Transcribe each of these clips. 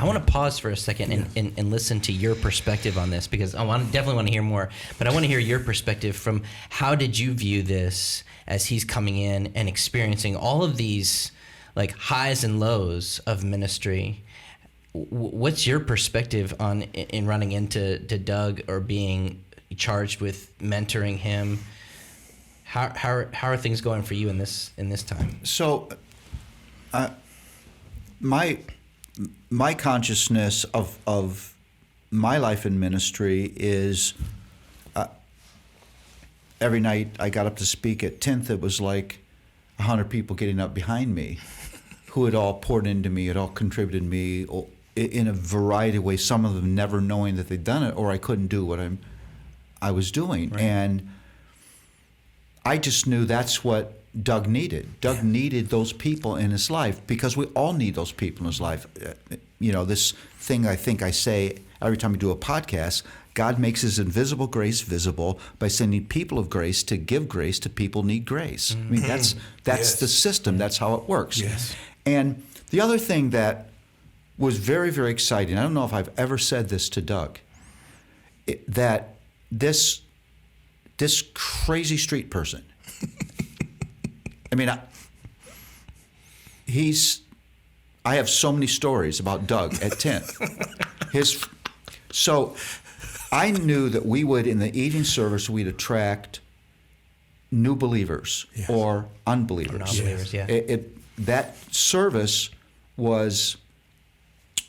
I want to pause for a second and listen to your perspective on this, because I definitely want to hear more, but I want to hear your perspective from how did you view this as he's coming in and experiencing all of these like highs and lows of ministry. What's your perspective on in running into Doug or being charged with mentoring him? How are things going for you in this time? So, my consciousness of my life in ministry is every night I got up to speak at 10th. It was like 100 people getting up behind me, who had all poured into me, had all contributed to me in a variety of ways. Some of them never knowing that they'd done it, or I couldn't do what I was doing, right. And I just knew that's what Doug needed. Doug needed those people in his life, because we all need those people in his life. This thing I think I say every time we do a podcast, God makes his invisible grace visible by sending people of grace to give grace to people who need grace. I mean, that's yes. the system. That's how it works. Yes. And the other thing that was very, very exciting, I don't know if I've ever said this to Doug, that this crazy street person, I mean, I have so many stories about Doug at 10th. So I knew that we would, in the evening service, we'd attract new believers yes. or unbelievers. Non-believers, yeah. That service was,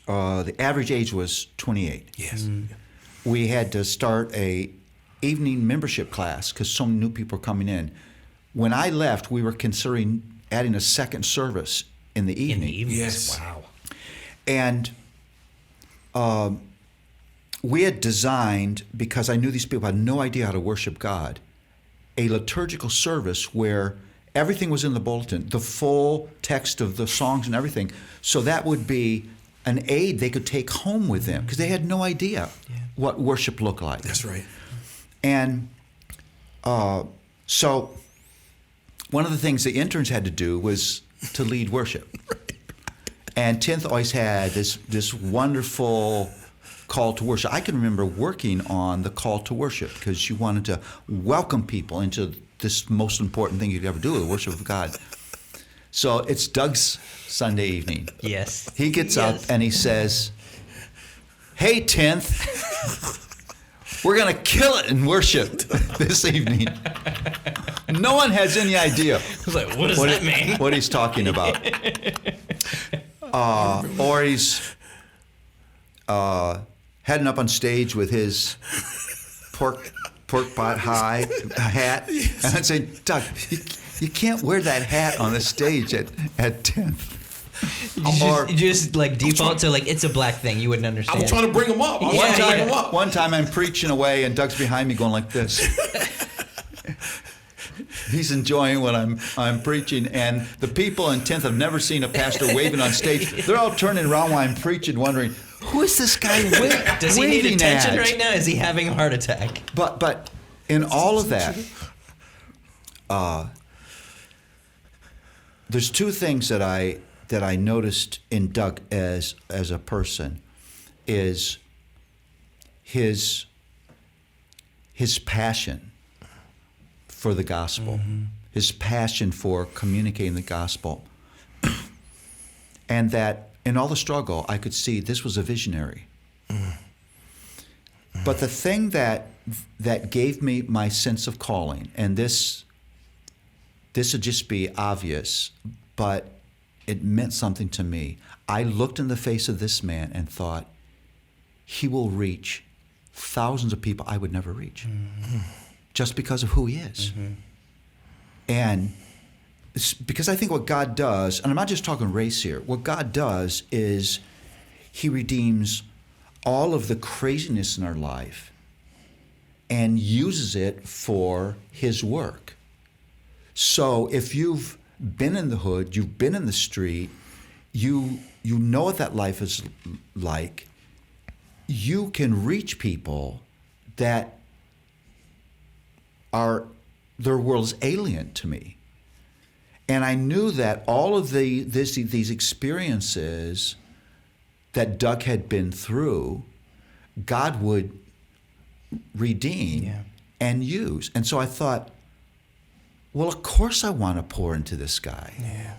the average age was 28. Yes. We had to start a evening membership class because so many new people were coming in. When I left, we were considering adding a second service in the evening. In the evening? Yes. Wow. And we had designed, because I knew these people had no idea how to worship God, a liturgical service where everything was in the bulletin, the full text of the songs and everything. So that would be an aid they could take home with them, because they had no idea what worship looked like. That's right. And so one of the things the interns had to do was to lead worship. And 10th always had this wonderful call to worship. I can remember working on the call to worship, because you wanted to welcome people into this most important thing you could ever do, the worship of God. So it's Doug's Sunday evening. Yes. He gets up and he says, "Hey, 10th, we're going to kill it in worship this evening." No one has any idea I was like, what does that mean? What he's talking about. Or he's heading up on stage with his pork pot high hat. Yes. And I'd say, "Doug, you can't wear that hat on the stage at 10th. You just like default to like it's a black thing. You wouldn't understand. I was trying to bring him up. One time I'm preaching away and Doug's behind me going like this. He's enjoying what I'm preaching, and the people in 10th have never seen a pastor waving on stage. They're all turning around while I'm preaching, wondering, who is this guy waving at? Does he need attention right now? Is he having a heart attack? But in all of that, there's two things that I noticed in Doug as a person is his passion for the gospel, his passion for communicating the gospel, and that in all the struggle, I could see this was a visionary. But the thing that gave me my sense of calling, and this would just be obvious, but it meant something to me. I looked in the face of this man and thought, he will reach thousands of people I would never reach. Just because of who he is. And it's because I think what God does, and I'm not just talking race here, what God does is he redeems all of the craziness in our life and uses it for his work. So if you've been in the hood, you've been in the street, you know what that life is like, you can reach people that their world is alien to me. And I knew that all of these experiences that Doug had been through, God would redeem and use. And so I thought, well, of course I want to pour into this guy. Yeah.